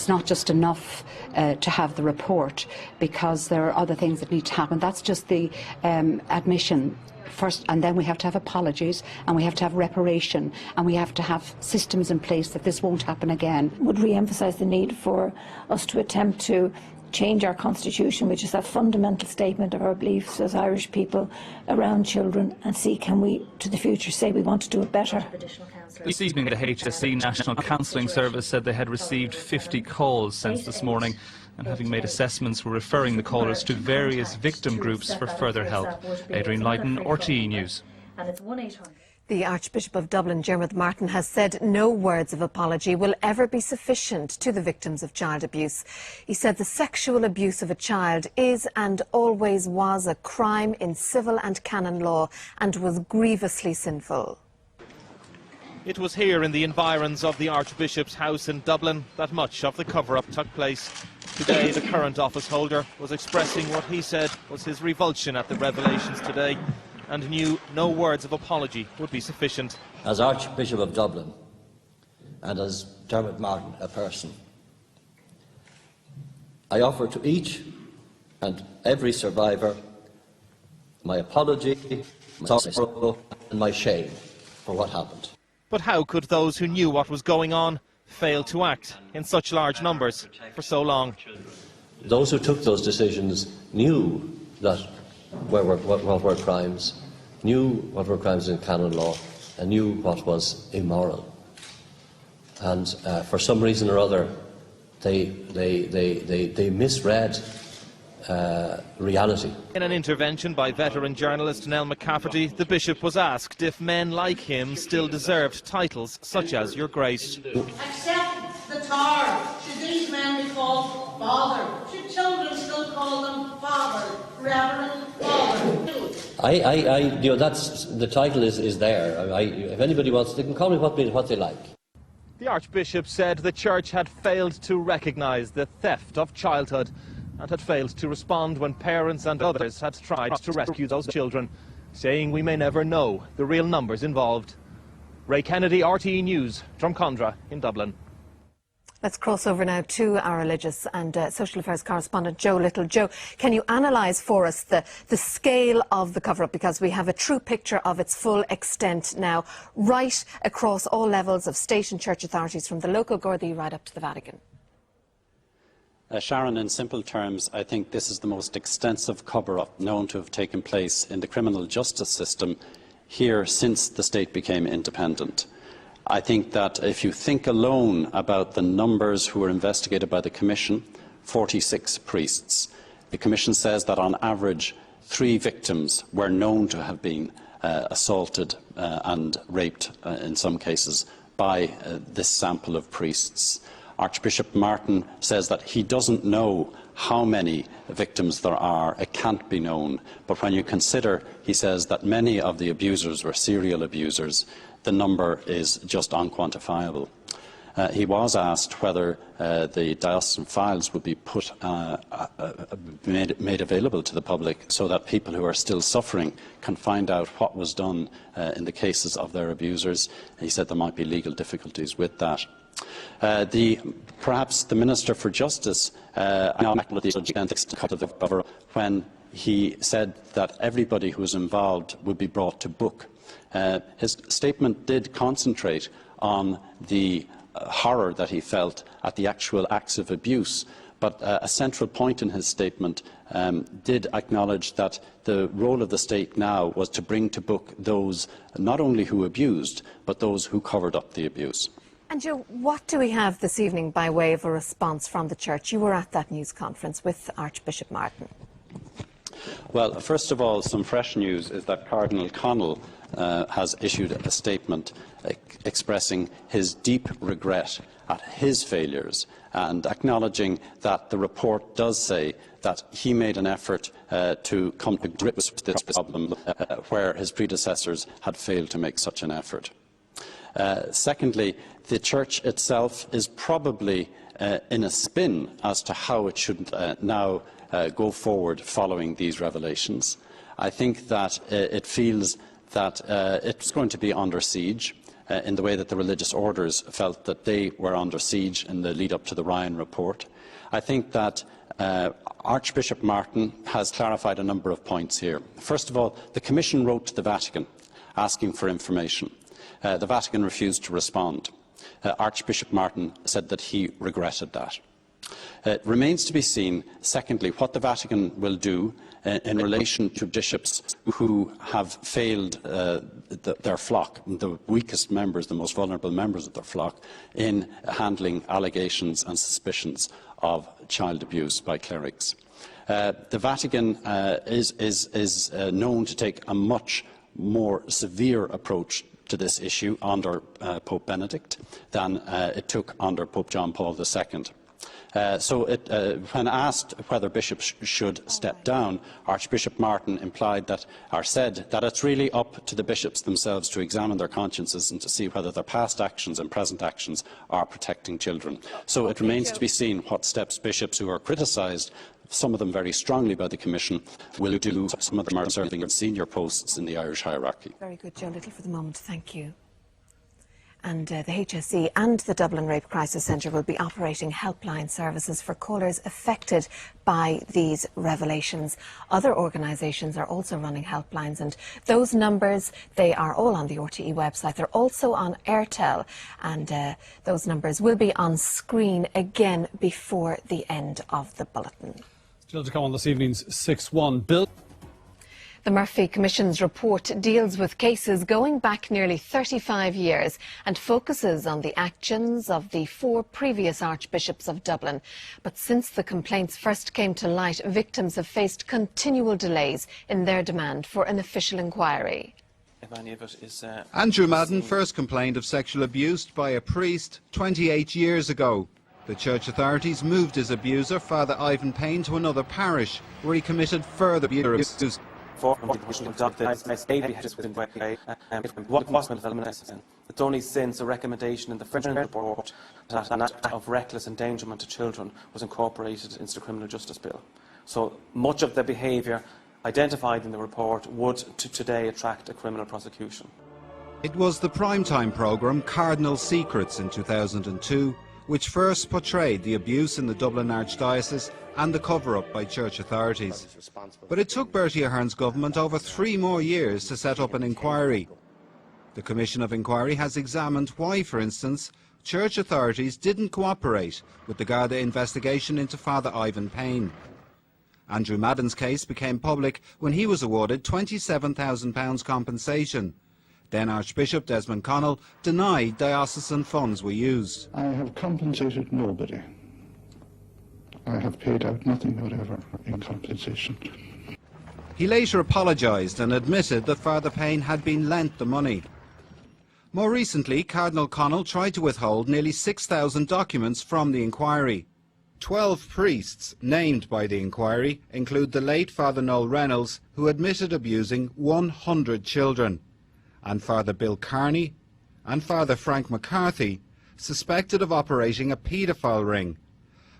It's not just enough to have the report, because there are other things that need to happen. That's just the admission first, and then we have to have apologies, and we have to have reparation, and we have to have systems in place that this won't happen again. Would re-emphasise the need for us to attempt to change our constitution, which is a fundamental statement of our beliefs as Irish people around children, and see, can we to the future say we want to do it better. This evening, the HSE National Counselling Service said they had received 50 calls since this morning, and having made assessments, were referring the callers to various victim groups for further help. Adrian Leighton, RTE News. The Archbishop of Dublin, Dermot Martin, has said no words of apology will ever be sufficient to the victims of child abuse. He said the sexual abuse of a child is and always was a crime in civil and canon law and was grievously sinful. It was here in the environs of the Archbishop's house in Dublin that much of the cover-up took place. Today, the current office holder was expressing what he said was his revulsion at the revelations today, and knew no words of apology would be sufficient. As Archbishop of Dublin, and as Dermot Martin, a person, I offer to each and every survivor my apology, my sorrow and my shame for what happened. But how could those who knew what was going on fail to act in such large numbers for so long? Those who took those decisions knew that what were crimes, knew what were crimes in canon law, and knew what was immoral. And for some reason or other, they misread reality. In an intervention by veteran journalist Nell McCafferty, the bishop was asked if men like him still deserved titles such as Your Grace. Accept the tar. Should these men be called Father? Should children still call them Father, Reverend Father? That's the title is there. If anybody wants, they can call me what they like. The Archbishop said the Church had failed to recognise the theft of childhood and had failed to respond when parents and others had tried to rescue those children, saying we may never know the real numbers involved. Ray Kennedy, RTE News, Drumcondra in Dublin. Let's cross over now to our religious and social affairs correspondent Joe Little. Joe, can you analyse for us the scale of the cover-up, because we have a true picture of its full extent now, right across all levels of state and church authorities, from the local Gardaí right up to the Vatican? Sharon, in simple terms, I think this is the most extensive cover-up known to have taken place in the criminal justice system here since the state became independent. I think that if you think alone about the numbers who were investigated by the Commission, 46 priests. The Commission says that on average 3 victims were known to have been assaulted and raped in some cases by this sample of priests. Archbishop Martin says that he doesn't know how many victims there are. It can't be known. But when you consider, he says, that many of the abusers were serial abusers, the number is just unquantifiable. He was asked whether the diocesan files would be made available to the public so that people who are still suffering can find out what was done in the cases of their abusers. He said there might be legal difficulties with that. Perhaps the Minister for Justice when he said that everybody who was involved would be brought to book. His statement did concentrate on the horror that he felt at the actual acts of abuse, but a central point in his statement did acknowledge that the role of the state now was to bring to book those not only who abused, but those who covered up the abuse. And Joe, what do we have this evening by way of a response from the Church? You were at that news conference with Archbishop Martin. Well, first of all, some fresh news is that Cardinal Connell has issued a statement expressing his deep regret at his failures and acknowledging that the report does say that he made an effort to come to grips with this problem where his predecessors had failed to make such an effort. Secondly, the Church itself is probably in a spin as to how it should now go forward following these revelations. I think that it feels that it's going to be under siege. in the way that the religious orders felt that they were under siege in the lead-up to the Ryan report. I think that Archbishop Martin has clarified a number of points here. First of all, the Commission wrote to the Vatican asking for information. The Vatican refused to respond. Archbishop Martin said that he regretted that. It remains to be seen, secondly, what the Vatican will do in relation to bishops who have failed their flock, the weakest members, the most vulnerable members of their flock, in handling allegations and suspicions of child abuse by clerics. The Vatican is known to take a much more severe approach to this issue under Pope Benedict than it took under Pope John Paul II. When asked whether bishops should step down, Archbishop Martin implied that, or said that it's really up to the bishops themselves to examine their consciences and to see whether their past actions and present actions are protecting children. So it remains to be seen what steps bishops who are criticised, some of them very strongly by the Commission, will do. Some of them are serving in senior posts in the Irish hierarchy. Very good, Joe Little, for the moment. Thank you. And the HSE and the Dublin Rape Crisis Centre will be operating helpline services for callers affected by these revelations. Other organisations are also running helplines, and those numbers, they are all on the RTE website. They're also on Airtel, and those numbers will be on screen again before the end of the bulletin. Still to come on this evening's 6-1 bill. The Murphy Commission's report deals with cases going back nearly 35 years and focuses on the actions of the 4 previous archbishops of Dublin. But since the complaints first came to light, victims have faced continual delays in their demand for an official inquiry. Andrew Madden first complained of sexual abuse by a priest 28 years ago. The church authorities moved his abuser, Father Ivan Payne, to another parish where he committed further abuse. It's only since a recommendation in the French report that an act of reckless endangerment to children was incorporated into the Criminal Justice Bill. So much of the behaviour identified in the report would today attract a criminal prosecution. It was the primetime programme Cardinal Secrets in 2002 which first portrayed the abuse in the Dublin Archdiocese and the cover-up by church authorities. But it took Bertie Ahern's government over 3 more years to set up an inquiry. The Commission of Inquiry has examined why, for instance, church authorities didn't cooperate with the Garda investigation into Father Ivan Payne. Andrew Madden's case became public when he was awarded £27,000 compensation. Then Archbishop Desmond Connell denied diocesan funds were used. I have compensated nobody. I have paid out nothing whatever in compensation. He later apologised and admitted that Father Payne had been lent the money. More recently, Cardinal Connell tried to withhold nearly 6,000 documents from the inquiry. 12 priests named by the inquiry include the late Father Noel Reynolds, who admitted abusing 100 children, and Father Bill Carney and Father Frank McCarthy, suspected of operating a paedophile ring.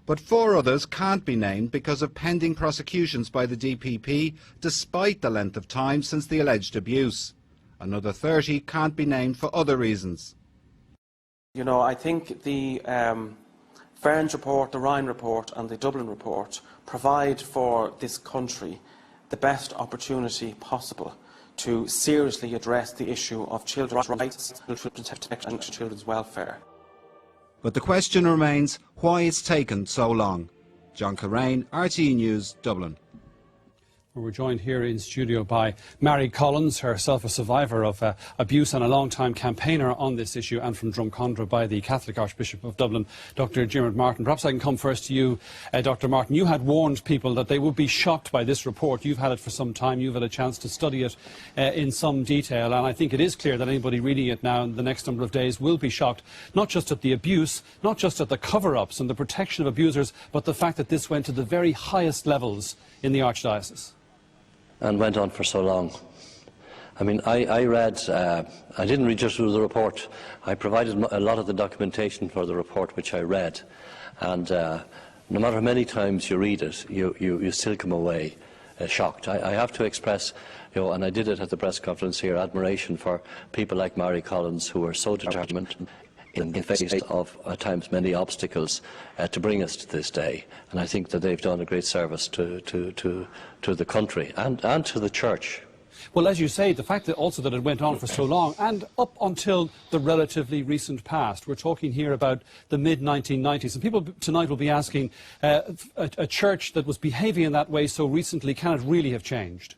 But 4 others can't be named because of pending prosecutions by the DPP, despite the length of time since the alleged abuse. Another 30 can't be named for other reasons. You know, I think the Ferns report, the Ryan report and the Dublin report provide for this country the best opportunity possible to seriously address the issue of children's rights, children's protection and children's welfare. But the question remains why it's taken so long. John Coleraine, RTE News, Dublin. We're joined here in studio by Mary Collins, herself a survivor of abuse and a long-time campaigner on this issue, and from Drumcondra by the Catholic Archbishop of Dublin, Dr. Diarmuid Martin. Perhaps I can come first to you, Dr. Martin. You had warned people that they would be shocked by this report. You've had it for some time. You've had a chance to study it in some detail, and I think it is clear that anybody reading it now in the next number of days will be shocked, not just at the abuse, not just at the cover-ups and the protection of abusers, but the fact that this went to the very highest levels in the Archdiocese. And went on for so long. I mean, I read, I didn't read just through the report. I provided a lot of the documentation for the report which I read. And no matter how many times you read it, you still come away shocked. I have to express, and I did it at the press conference here, admiration for people like Mary Collins, who are so determined in the face of, at times, many obstacles to bring us to this day. And I think that they've done a great service to the country and to the church. Well, as you say, the fact that also that it went on for so long and up until the relatively recent past, we're talking here about the mid-1990s, and people tonight will be asking, a church that was behaving in that way so recently, can it really have changed?